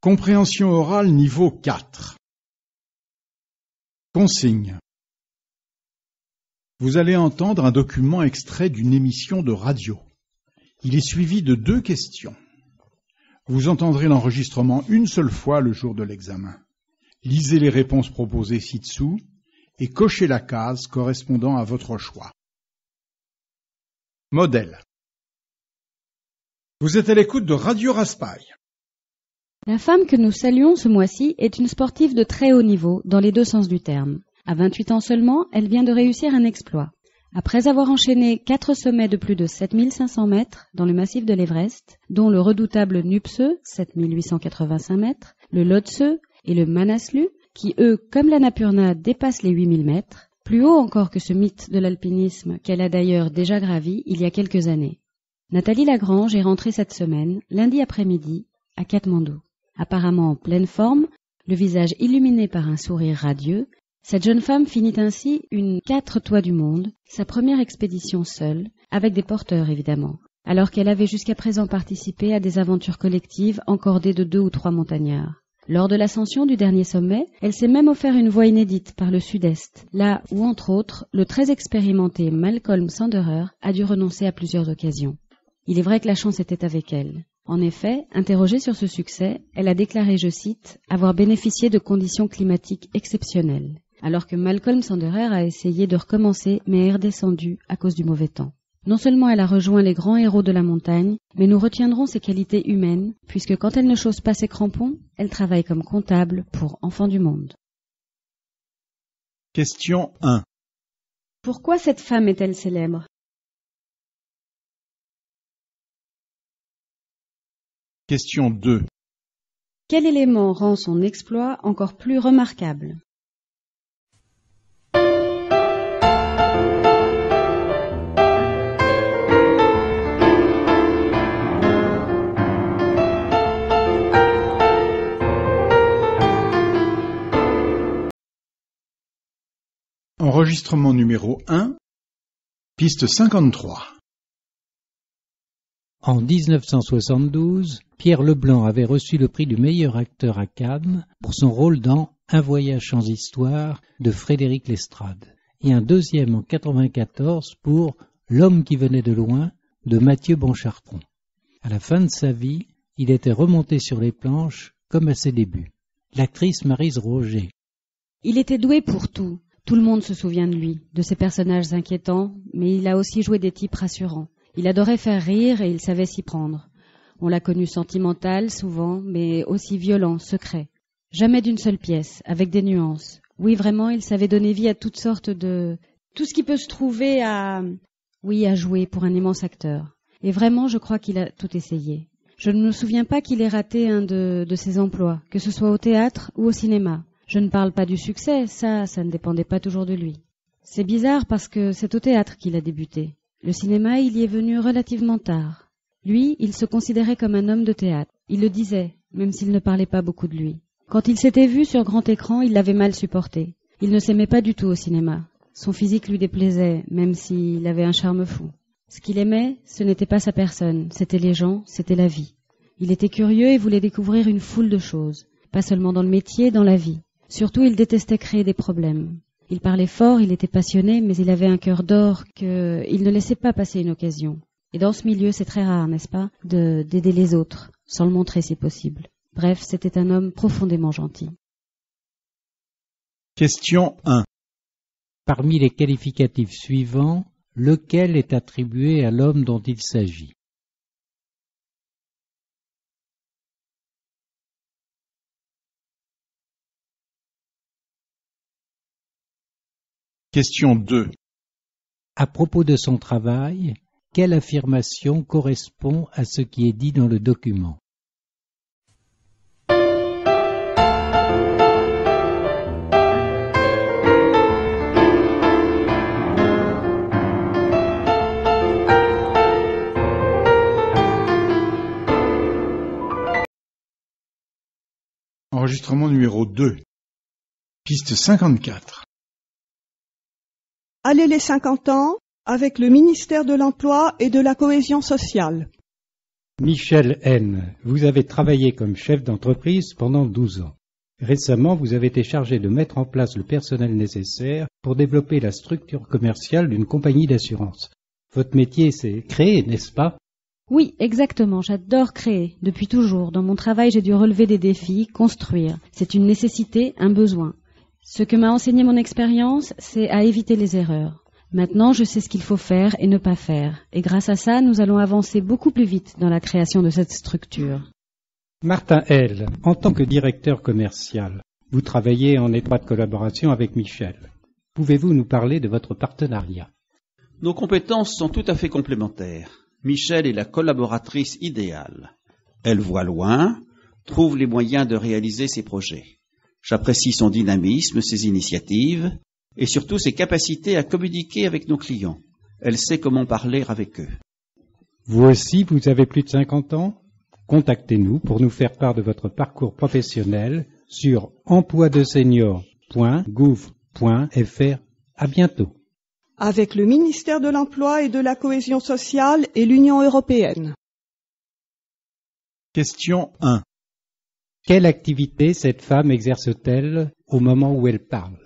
Compréhension orale niveau 4. Consigne. Vous allez entendre un document extrait d'une émission de radio. Il est suivi de 2 questions. Vous entendrez l'enregistrement une seule fois le jour de l'examen. Lisez les réponses proposées ci-dessous et cochez la case correspondant à votre choix. Modèle. Vous êtes à l'écoute de Radio Raspail. La femme que nous saluons ce mois-ci est une sportive de très haut niveau, dans les 2 sens du terme. À 28 ans seulement, elle vient de réussir un exploit. Après avoir enchaîné 4 sommets de plus de 7500 mètres dans le massif de l'Everest, dont le redoutable Nuptse, 7885 mètres, le Lhotse et le Manaslu, qui eux, comme l'Annapurna, dépassent les 8000 mètres, plus haut encore que ce mythe de l'alpinisme qu'elle a d'ailleurs déjà gravi il y a quelques années. Nathalie Lagrange est rentrée cette semaine, lundi après-midi, à Katmandou. Apparemment en pleine forme, le visage illuminé par un sourire radieux, cette jeune femme finit ainsi une 4 toits du monde, sa première expédition seule, avec des porteurs évidemment, alors qu'elle avait jusqu'à présent participé à des aventures collectives encordées de 2 ou 3 montagnards. Lors de l'ascension du dernier sommet, elle s'est même offert une voie inédite par le sud-est, là où, entre autres, le très expérimenté Malcolm Sanderer a dû renoncer à plusieurs occasions. Il est vrai que la chance était avec elle. En effet, interrogée sur ce succès, elle a déclaré, je cite, avoir bénéficié de conditions climatiques exceptionnelles, alors que Malcolm Sanderer a essayé de recommencer mais est redescendu à cause du mauvais temps. Non seulement elle a rejoint les grands héros de la montagne, mais nous retiendrons ses qualités humaines, puisque quand elle ne chausse pas ses crampons, elle travaille comme comptable pour Enfants du Monde. Question 1. Pourquoi cette femme est-elle célèbre ? Question 2. Quel élément rend son exploit encore plus remarquable ? Enregistrement numéro 1, piste 53. En 1972, Pierre Leblanc avait reçu le prix du meilleur acteur à Cannes pour son rôle dans Un voyage sans histoire de Frédéric Lestrade et un deuxième en 1994 pour L'homme qui venait de loin de Mathieu Bonchartron. À la fin de sa vie, il était remonté sur les planches comme à ses débuts. L'actrice Maryse Roger. Il était doué pour tout. Tout le monde se souvient de lui, de ses personnages inquiétants, mais il a aussi joué des types rassurants. Il adorait faire rire et il savait s'y prendre. On l'a connu sentimental, souvent, mais aussi violent, secret. Jamais d'une seule pièce, avec des nuances. Oui, vraiment, il savait donner vie à toutes sortes de... Tout ce qui peut se trouver à jouer pour un immense acteur. Et vraiment, je crois qu'il a tout essayé. Je ne me souviens pas qu'il ait raté un de ses emplois, que ce soit au théâtre ou au cinéma. Je ne parle pas du succès, ça ne dépendait pas toujours de lui. C'est bizarre parce que c'est au théâtre qu'il a débuté. Le cinéma, il y est venu relativement tard. Lui, il se considérait comme un homme de théâtre. Il le disait, même s'il ne parlait pas beaucoup de lui. Quand il s'était vu sur grand écran, il l'avait mal supporté. Il ne s'aimait pas du tout au cinéma. Son physique lui déplaisait, même s'il avait un charme fou. Ce qu'il aimait, ce n'était pas sa personne, c'était les gens, c'était la vie. Il était curieux et voulait découvrir une foule de choses, pas seulement dans le métier, dans la vie. Surtout, il détestait créer des problèmes. Il parlait fort, il était passionné, mais il avait un cœur d'or qu'il ne laissait pas passer une occasion. Et dans ce milieu, c'est très rare, n'est-ce pas, d'aider les autres, sans le montrer si possible. Bref, c'était un homme profondément gentil. Question 1. Parmi les qualificatifs suivants, lequel est attribué à l'homme dont il s'agit ? Question 2. À propos de son travail, quelle affirmation correspond à ce qui est dit dans le document ? Enregistrement numéro 2, piste 54. Allez les 50 ans avec le ministère de l'Emploi et de la Cohésion sociale. Michel N., vous avez travaillé comme chef d'entreprise pendant 12 ans. Récemment, vous avez été chargé de mettre en place le personnel nécessaire pour développer la structure commerciale d'une compagnie d'assurance. Votre métier, c'est créer, n'est-ce pas? Oui, exactement. J'adore créer. Depuis toujours. Dans mon travail, j'ai dû relever des défis, construire. C'est une nécessité, un besoin. Ce que m'a enseigné mon expérience, c'est à éviter les erreurs. Maintenant, je sais ce qu'il faut faire et ne pas faire. Et grâce à ça, nous allons avancer beaucoup plus vite dans la création de cette structure. Martin L., en tant que directeur commercial, vous travaillez en étroite collaboration avec Michel. Pouvez-vous nous parler de votre partenariat? Nos compétences sont tout à fait complémentaires. Michel est la collaboratrice idéale. Elle voit loin, trouve les moyens de réaliser ses projets. J'apprécie son dynamisme, ses initiatives et surtout ses capacités à communiquer avec nos clients. Elle sait comment parler avec eux. Vous aussi, vous avez plus de 50 ans? Contactez-nous pour nous faire part de votre parcours professionnel sur emploi-de-senior.gouv.fr. À bientôt. Avec le ministère de l'Emploi et de la Cohésion sociale et l'Union européenne. Question 1. Quelle activité cette femme exerce-t-elle au moment où elle parle?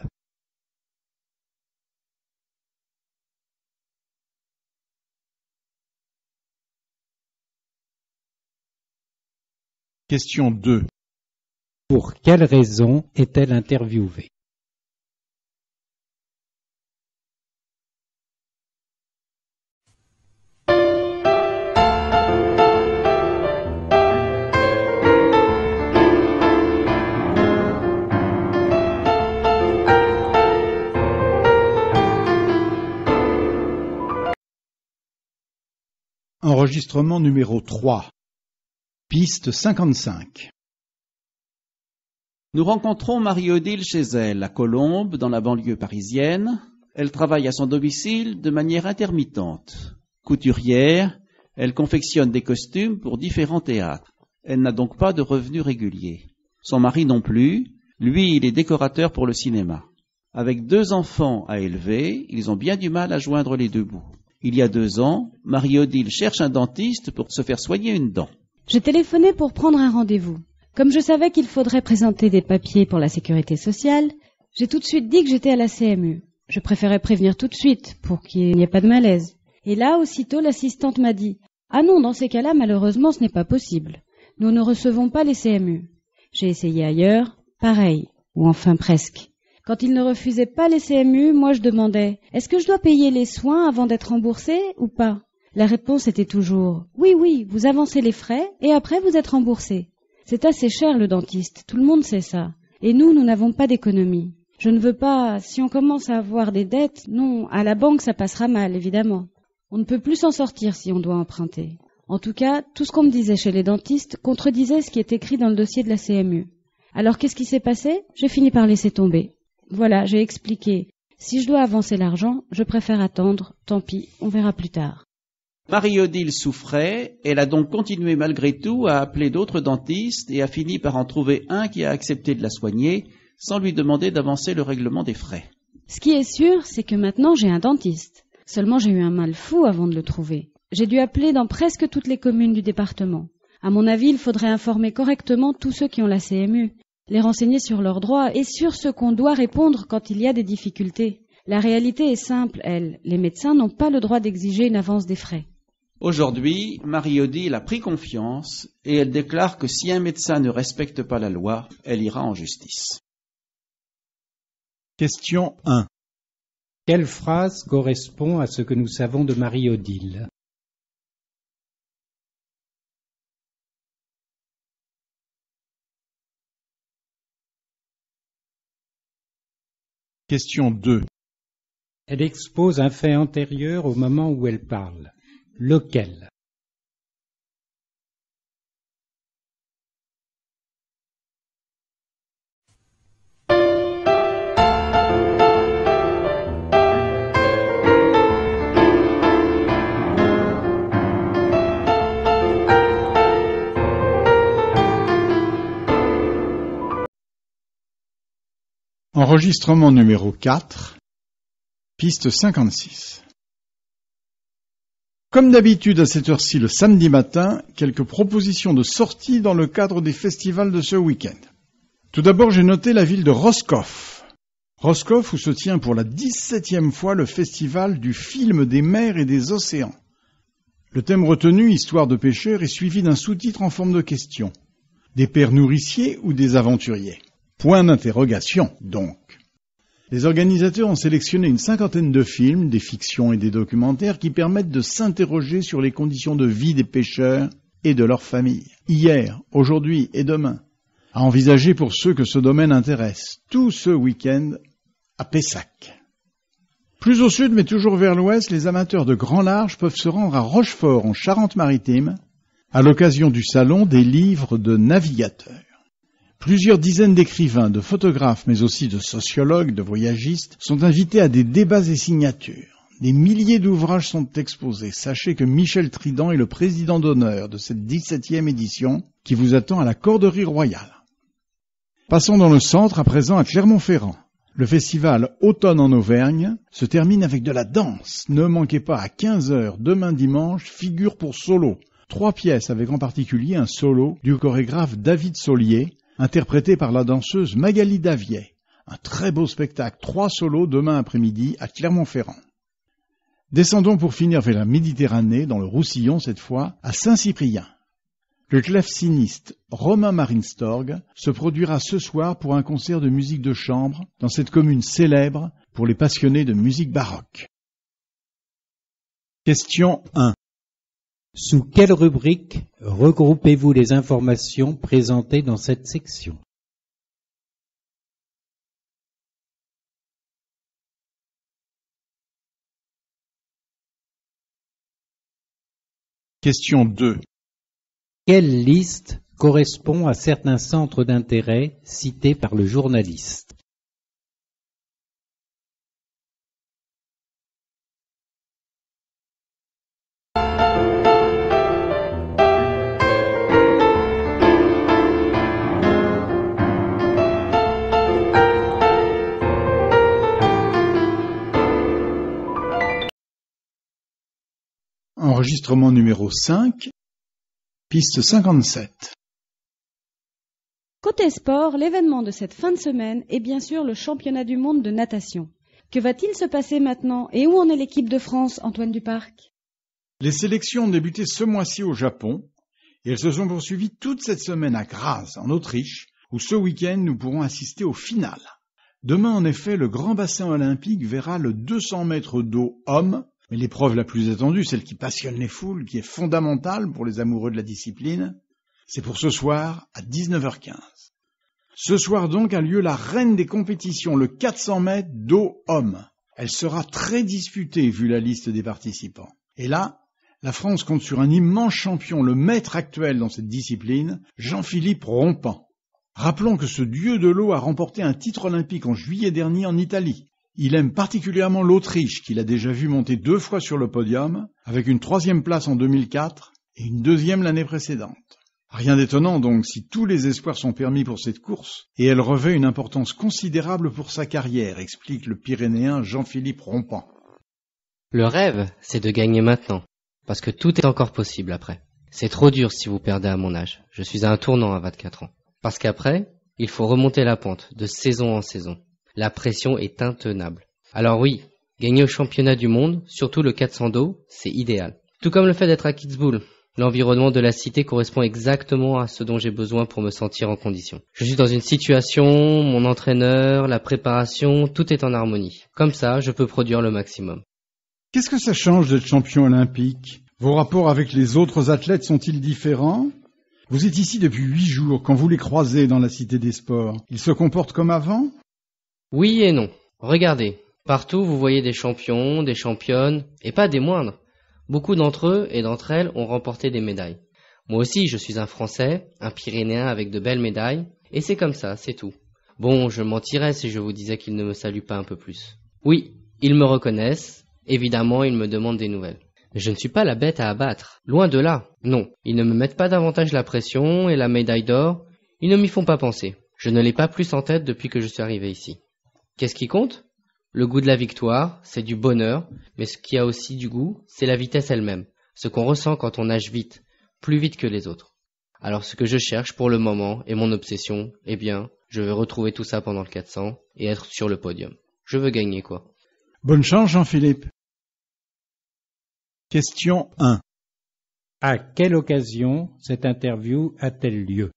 Question 2. Pour quelle raison est-elle interviewée? Enregistrement numéro 3. Piste 55. Nous rencontrons Marie-Odile chez elle, à Colombes, dans la banlieue parisienne. Elle travaille à son domicile de manière intermittente. Couturière, elle confectionne des costumes pour différents théâtres. Elle n'a donc pas de revenus réguliers. Son mari non plus. Lui, il est décorateur pour le cinéma. Avec 2 enfants à élever, ils ont bien du mal à joindre les 2 bouts. Il y a 2 ans, Marie-Odile cherche un dentiste pour se faire soigner une dent. J'ai téléphoné pour prendre un rendez-vous. Comme je savais qu'il faudrait présenter des papiers pour la sécurité sociale, j'ai tout de suite dit que j'étais à la CMU. Je préférais prévenir tout de suite pour qu'il n'y ait pas de malaise. Et là, aussitôt, l'assistante m'a dit « Ah non, dans ces cas-là, malheureusement, ce n'est pas possible. Nous ne recevons pas les CMU. » J'ai essayé ailleurs, pareil, ou enfin presque. Quand ils ne refusaient pas les CMU, moi je demandais « Est-ce que je dois payer les soins avant d'être remboursé ou pas ?» La réponse était toujours « Oui, vous avancez les frais et après vous êtes remboursé. » C'est assez cher le dentiste, tout le monde sait ça. Et nous n'avons pas d'économie. Je ne veux pas, si on commence à avoir des dettes, non, à la banque ça passera mal, évidemment. On ne peut plus s'en sortir si on doit emprunter. En tout cas, tout ce qu'on me disait chez les dentistes contredisait ce qui est écrit dans le dossier de la CMU. Alors qu'est-ce qui s'est passé? J'ai fini par laisser tomber. Voilà, j'ai expliqué. Si je dois avancer l'argent, je préfère attendre, tant pis, on verra plus tard. Marie-Odile souffrait, elle a donc continué malgré tout à appeler d'autres dentistes et a fini par en trouver un qui a accepté de la soigner sans lui demander d'avancer le règlement des frais. Ce qui est sûr, c'est que maintenant j'ai un dentiste. Seulement j'ai eu un mal fou avant de le trouver. J'ai dû appeler dans presque toutes les communes du département. À mon avis, il faudrait informer correctement tous ceux qui ont la CMU, les renseigner sur leurs droits et sur ce qu'on doit répondre quand il y a des difficultés. La réalité est simple, les médecins n'ont pas le droit d'exiger une avance des frais. Aujourd'hui, Marie-Odile a pris confiance et elle déclare que si un médecin ne respecte pas la loi, elle ira en justice. Question 1. Quelle phrase correspond à ce que nous savons de Marie-Odile? Question 2. Elle expose un fait antérieur au moment où elle parle. Lequel? Enregistrement numéro 4. Piste 56. Comme d'habitude à cette heure-ci le samedi matin, quelques propositions de sortie dans le cadre des festivals de ce week-end. Tout d'abord, j'ai noté la ville de Roscoff. Roscoff où se tient pour la 17e fois le festival du film des mers et des océans. Le thème retenu, histoire de pêcheurs, est suivi d'un sous-titre en forme de question. Des pères nourriciers ou des aventuriers? Point d'interrogation, donc. Les organisateurs ont sélectionné une 50aine de films, des fictions et des documentaires qui permettent de s'interroger sur les conditions de vie des pêcheurs et de leurs familles, hier, aujourd'hui et demain, à envisager pour ceux que ce domaine intéresse, tout ce week-end à Pessac. Plus au sud, mais toujours vers l'ouest, les amateurs de grand large peuvent se rendre à Rochefort, en Charente-Maritime, à l'occasion du salon des livres de navigateurs. Plusieurs dizaines d'écrivains, de photographes, mais aussi de sociologues, de voyagistes, sont invités à des débats et signatures. Des milliers d'ouvrages sont exposés. Sachez que Michel Trident est le président d'honneur de cette 17e édition qui vous attend à la Corderie Royale. Passons dans le centre, à présent à Clermont-Ferrand. Le festival Automne en Auvergne se termine avec de la danse. Ne manquez pas à 15h demain dimanche, figure pour solo. 3 pièces avec en particulier un solo du chorégraphe David Saulier, interprété par la danseuse Magali Davier. Un très beau spectacle, 3 solos demain après-midi à Clermont-Ferrand. Descendons pour finir vers la Méditerranée, dans le Roussillon cette fois, à Saint-Cyprien. Le claveciniste Romain Marinstorg se produira ce soir pour un concert de musique de chambre dans cette commune célèbre pour les passionnés de musique baroque. Question 1. Sous quelle rubrique regroupez-vous les informations présentées dans cette section? Question 2. Quelle liste correspond à certains centres d'intérêt cités par le journaliste? Enregistrement numéro 5, piste 57. Côté sport, l'événement de cette fin de semaine est bien sûr le championnat du monde de natation. Que va-t-il se passer maintenant et où en est l'équipe de France, Antoine Duparc? Les sélections ont débuté ce mois-ci au Japon et elles se sont poursuivies toute cette semaine à Graz, en Autriche, où ce week-end nous pourrons assister au final. Demain, en effet, le grand bassin olympique verra le 200 mètres d'eau homme, mais l'épreuve la plus attendue, celle qui passionne les foules, qui est fondamentale pour les amoureux de la discipline, c'est pour ce soir à 19h15. Ce soir donc a lieu la reine des compétitions, le 400 mètres d'eau homme. Elle sera très disputée vu la liste des participants. Et là, la France compte sur un immense champion, le maître actuel dans cette discipline, Jean-Philippe Rompant. Rappelons que ce dieu de l'eau a remporté un titre olympique en juillet dernier en Italie. Il aime particulièrement l'Autriche, qu'il a déjà vu monter 2 fois sur le podium, avec une 3e place en 2004 et une 2e l'année précédente. Rien d'étonnant donc si tous les espoirs sont permis pour cette course, et elle revêt une importance considérable pour sa carrière, explique le Pyrénéen Jean-Philippe Rompant. Le rêve, c'est de gagner maintenant, parce que tout est encore possible après. C'est trop dur si vous perdez à mon âge. Je suis à un tournant à 24 ans. Parce qu'après, il faut remonter la pente, de saison en saison. La pression est intenable. Alors oui, gagner au championnat du monde, surtout le 400 d'eau, c'est idéal. Tout comme le fait d'être à Kitzbühel. L'environnement de la cité correspond exactement à ce dont j'ai besoin pour me sentir en condition. Je suis dans une situation, mon entraîneur, la préparation, tout est en harmonie. Comme ça, je peux produire le maximum. Qu'est-ce que ça change d'être champion olympique? Vos rapports avec les autres athlètes sont-ils différents? Vous êtes ici depuis 8 jours. Quand vous les croisez dans la cité des sports, ils se comportent comme avant? Oui et non. Regardez, partout vous voyez des champions, des championnes, et pas des moindres. Beaucoup d'entre eux et d'entre elles ont remporté des médailles. Moi aussi, je suis un Français, un Pyrénéen avec de belles médailles, et c'est comme ça, c'est tout. Bon, je mentirais si je vous disais qu'ils ne me saluent pas un peu plus. Oui, ils me reconnaissent, évidemment ils me demandent des nouvelles. Mais je ne suis pas la bête à abattre, loin de là. Non, ils ne me mettent pas davantage la pression et la médaille d'or, ils ne m'y font pas penser. Je ne l'ai pas plus en tête depuis que je suis arrivé ici. Qu'est-ce qui compte? Le goût de la victoire, c'est du bonheur, mais ce qui a aussi du goût, c'est la vitesse elle-même. ce qu'on ressent quand on nage vite, plus vite que les autres. Alors ce que je cherche pour le moment et mon obsession, eh bien, je veux retrouver tout ça pendant le 400 et être sur le podium. Je veux gagner quoi. Bonne chance Jean-Philippe. Question 1. À quelle occasion cette interview a-t-elle lieu?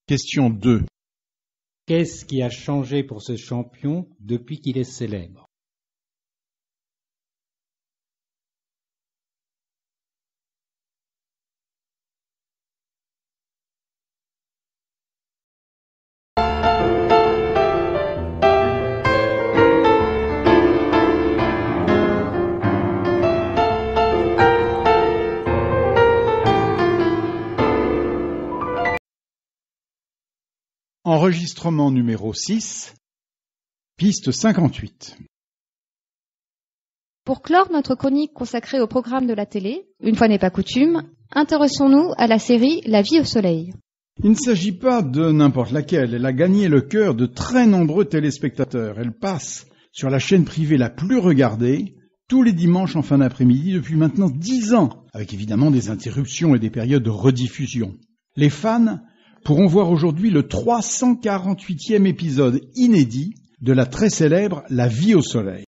Question 2. Qu'est-ce qui a changé pour ce champion depuis qu'il est célèbre? Enregistrement numéro 6, piste 58. Pour clore notre chronique consacrée au programme de la télé, une fois n'est pas coutume, intéressons-nous à la série La vie au soleil. Il ne s'agit pas de n'importe laquelle, elle a gagné le cœur de très nombreux téléspectateurs. Elle passe sur la chaîne privée la plus regardée, tous les dimanches en fin d'après-midi depuis maintenant 10 ans, avec évidemment des interruptions et des périodes de rediffusion. Les fans pourront voir aujourd'hui le 348e épisode inédit de la très célèbre La vie au soleil.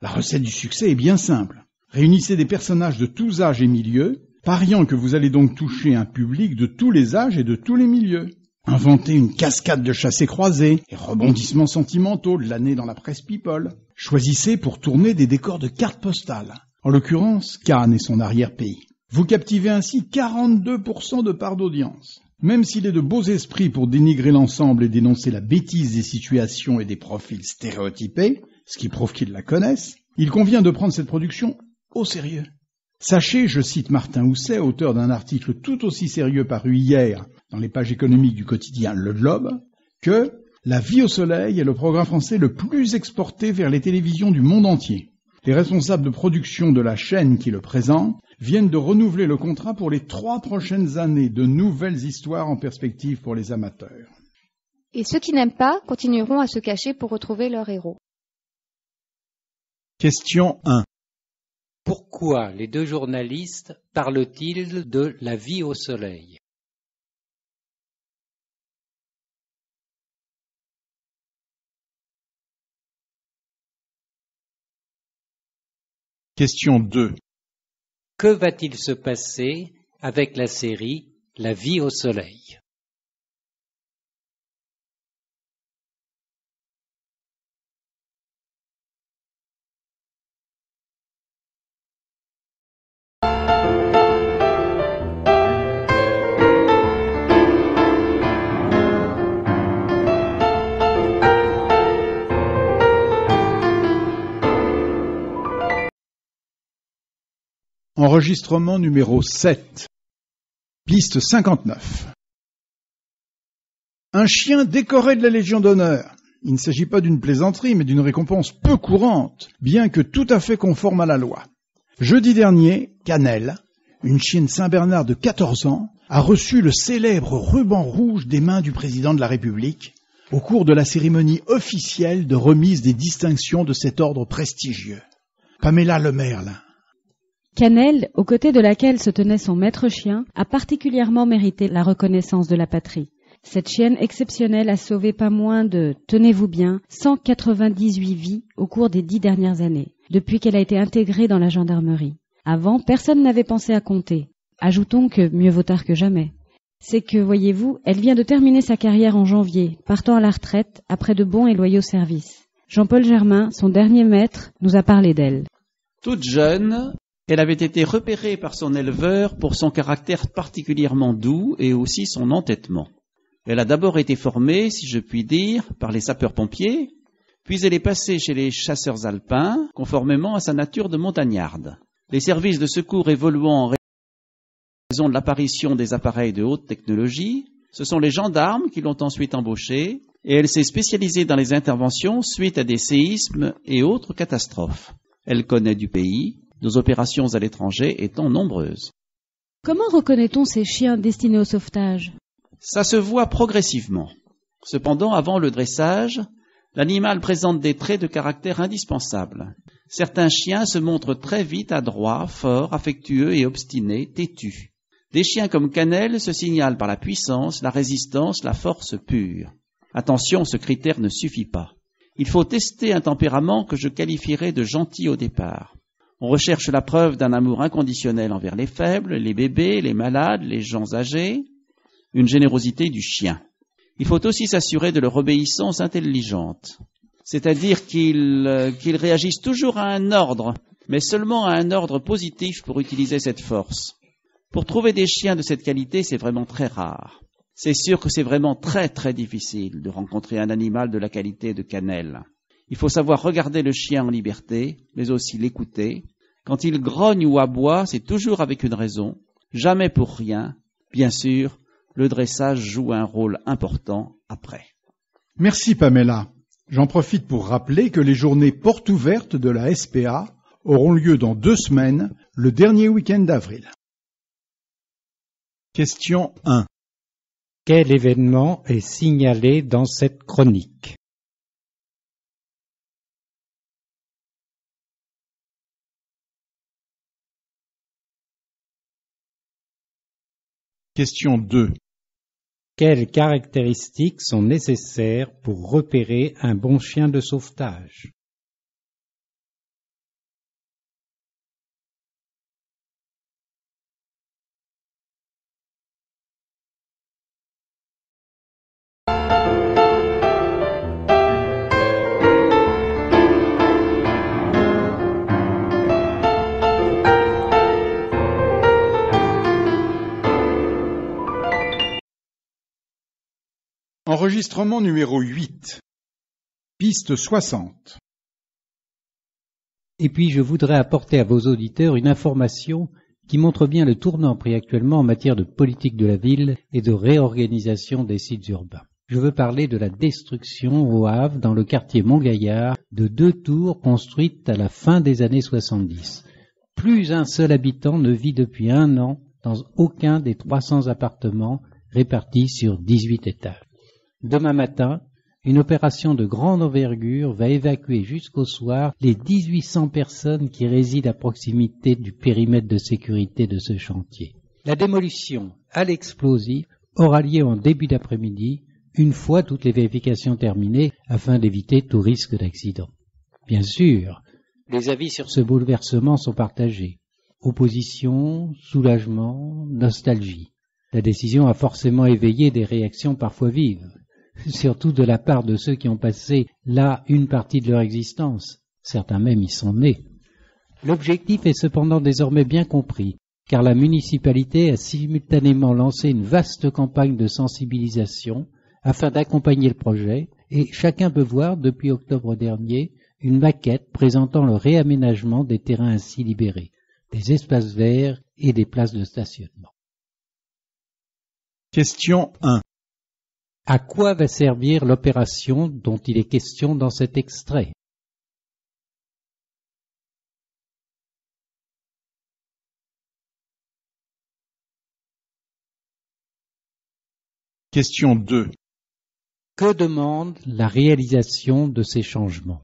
La recette du succès est bien simple. Réunissez des personnages de tous âges et milieux, pariant que vous allez donc toucher un public de tous les âges et de tous les milieux. Inventez une cascade de chassés-croisés et rebondissements sentimentaux de l'année dans la presse people. Choisissez pour tourner des décors de cartes postales, en l'occurrence Cannes et son arrière-pays. Vous captivez ainsi 42% de part d'audience. Même s'il est de beaux esprits pour dénigrer l'ensemble et dénoncer la bêtise des situations et des profils stéréotypés, ce qui prouve qu'ils la connaissent, il convient de prendre cette production au sérieux. Sachez, je cite Martin Housset, auteur d'un article tout aussi sérieux paru hier dans les pages économiques du quotidien Le Globe, que La vie au soleil est le programme français le plus exporté vers les télévisions du monde entier. Les responsables de production de la chaîne qui le présentent viennent de renouveler le contrat pour les 3 prochaines années, de nouvelles histoires en perspective pour les amateurs. Et ceux qui n'aiment pas continueront à se cacher pour retrouver leur héros. Question 1. Pourquoi les deux journalistes parlent-ils de La vie au soleil? Question 2. Que va-t-il se passer avec la série La vie au soleil? Enregistrement numéro 7, piste 59. Un chien décoré de la Légion d'honneur. Il ne s'agit pas d'une plaisanterie, mais d'une récompense peu courante, bien que tout à fait conforme à la loi. Jeudi dernier, Cannelle, une chienne Saint-Bernard de 14 ans, a reçu le célèbre ruban rouge des mains du président de la République au cours de la cérémonie officielle de remise des distinctions de cet ordre prestigieux. Pamela Lemerle. Cannelle, aux côtés de laquelle se tenait son maître chien, a particulièrement mérité la reconnaissance de la patrie. Cette chienne exceptionnelle a sauvé pas moins de, tenez-vous bien, 198 vies au cours des 10 dernières années, depuis qu'elle a été intégrée dans la gendarmerie. Avant, personne n'avait pensé à compter. Ajoutons que mieux vaut tard que jamais. C'est que, voyez-vous, elle vient de terminer sa carrière en janvier, partant à la retraite après de bons et loyaux services. Jean-Paul Germain, son dernier maître, nous a parlé d'elle. Toute jeune, elle avait été repérée par son éleveur pour son caractère particulièrement doux et aussi son entêtement. Elle a d'abord été formée, si je puis dire, par les sapeurs-pompiers, puis elle est passée chez les chasseurs alpins, conformément à sa nature de montagnarde. Les services de secours évoluant en raison de l'apparition des appareils de haute technologie, ce sont les gendarmes qui l'ont ensuite embauchée, et elle s'est spécialisée dans les interventions suite à des séismes et autres catastrophes. Elle connaît du pays, nos opérations à l'étranger étant nombreuses. Comment reconnaît-on ces chiens destinés au sauvetage? Ça se voit progressivement. Cependant, avant le dressage, l'animal présente des traits de caractère indispensables. Certains chiens se montrent très vite adroits, forts, affectueux et obstinés, têtus. Des chiens comme Cannelle se signalent par la puissance, la résistance, la force pure. Attention, ce critère ne suffit pas. Il faut tester un tempérament que je qualifierais de gentil au départ. On recherche la preuve d'un amour inconditionnel envers les faibles, les bébés, les malades, les gens âgés, une générosité du chien. Il faut aussi s'assurer de leur obéissance intelligente, c'est-à-dire qu'ils réagissent toujours à un ordre, mais seulement à un ordre positif pour utiliser cette force. Pour trouver des chiens de cette qualité, c'est vraiment très rare. C'est sûr que c'est vraiment très très difficile de rencontrer un animal de la qualité de Cannelle. Il faut savoir regarder le chien en liberté, mais aussi l'écouter. Quand il grogne ou aboie, c'est toujours avec une raison, jamais pour rien. Bien sûr, le dressage joue un rôle important après. Merci Pamela. J'en profite pour rappeler que les journées portes ouvertes de la SPA auront lieu dans 2 semaines, le dernier week-end d'avril. Question 1. Quel événement est signalé dans cette chronique? Question 2. Quelles caractéristiques sont nécessaires pour repérer un bon chien de sauvetage? Enregistrement numéro 8. Piste 60. Et puis je voudrais apporter à vos auditeurs une information qui montre bien le tournant pris actuellement en matière de politique de la ville et de réorganisation des sites urbains. Je veux parler de la destruction au Havre, dans le quartier Montgaillard, de 2 tours construites à la fin des années 70. Plus un seul habitant ne vit depuis 1 an dans aucun des 300 appartements répartis sur 18 étages. Demain matin, une opération de grande envergure va évacuer jusqu'au soir les 1800 personnes qui résident à proximité du périmètre de sécurité de ce chantier. La démolition à l'explosif aura lieu en début d'après-midi, une fois toutes les vérifications terminées, afin d'éviter tout risque d'accident. Bien sûr, les avis sur ce bouleversement sont partagés. Opposition, soulagement, nostalgie. La décision a forcément éveillé des réactions parfois vives, surtout de la part de ceux qui ont passé là une partie de leur existence. Certains même y sont nés. L'objectif est cependant désormais bien compris, car la municipalité a simultanément lancé une vaste campagne de sensibilisation afin d'accompagner le projet, et chacun peut voir depuis octobre dernier une maquette présentant le réaménagement des terrains ainsi libérés, des espaces verts et des places de stationnement. Question 1. À quoi va servir l'opération dont il est question dans cet extrait? Question 2. Que demande la réalisation de ces changements?